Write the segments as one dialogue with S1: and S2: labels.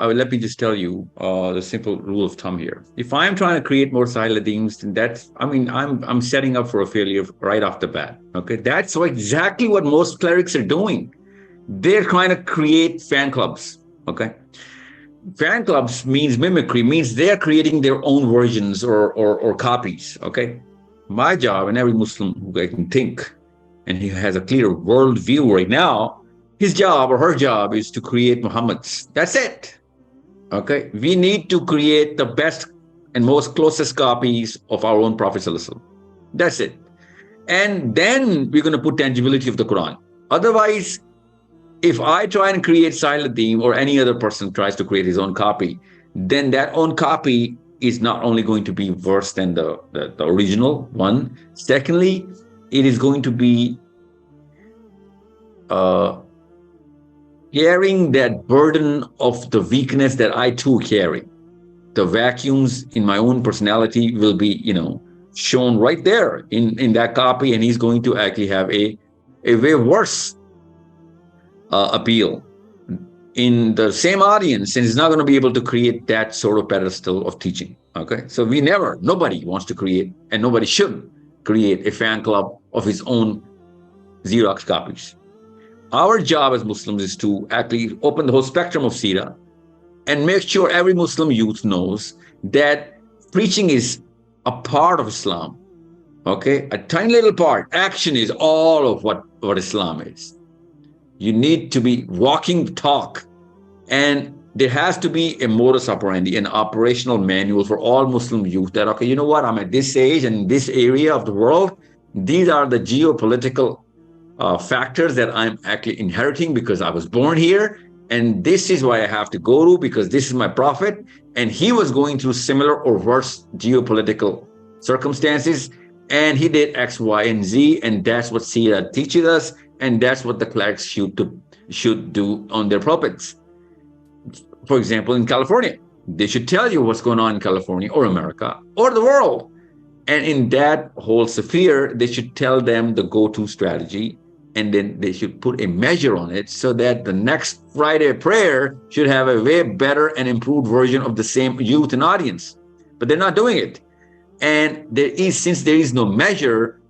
S1: let me just tell you the simple rule of thumb here. If I'm trying to create more Sahiladeens, then I'm setting up for a failure right off the bat. Okay, that's exactly what most clerics are doing. They're trying to create fan clubs. Okay, fan clubs means mimicry, means they're creating their own versions or copies. Okay, my job, and every Muslim who can think and he has a clear world view right now, his job or her job is to create Muhammad's. That's it. Okay, we need to create the best and most closest copies of our own Prophet ﷺ. That's it. And then we're going to put tangibility of the Quran. Otherwise, if I try and create Sailadim or any other person tries to create his own copy, then that own copy is not only going to be worse than the original one. Secondly, it is going to be carrying that burden of the weakness that I too carry. The vacuums in my own personality will be, shown right there in that copy, and he's going to actually have a way worse appeal in the same audience, and he's not going to be able to create that sort of pedestal of teaching. Okay, so nobody wants to create, and nobody should create a fan club of his own Xerox copies. Our job as Muslims is to actually open the whole spectrum of Seerah and make sure every Muslim youth knows that preaching is a part of Islam. Okay, a tiny little part. Action is all of what Islam is. You need to be walking the talk, and there has to be a modus operandi, an operational manual for all Muslim youth that, okay, you know what, I'm at this age and this area of the world. These are the geopolitical factors that I'm actually inheriting because I was born here. And this is why I have to go to, because this is my prophet. And he was going through similar or worse geopolitical circumstances. And he did X, Y, and Z. And that's what Seerah teaches us. And that's what the clerics should do on their pulpits. For example, in California, they should tell you what's going on in California or America or the world. And in that whole sphere, they should tell them the go-to strategy, and then they should put a measure on it so that the next Friday prayer should have a way better and improved version of the same youth and audience. But they're not doing it. And since there is no measure,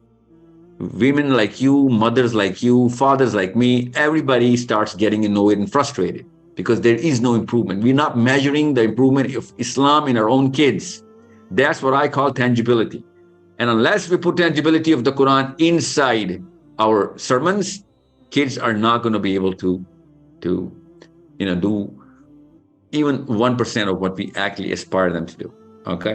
S1: women like you, mothers like you, fathers like me, everybody starts getting annoyed and frustrated because there is no improvement. We're not measuring the improvement of Islam in our own kids. That's what I call tangibility. And unless we put tangibility of the Quran inside our sermons, kids are not going to be able to do even 1% of what we actually aspire them to do. Okay.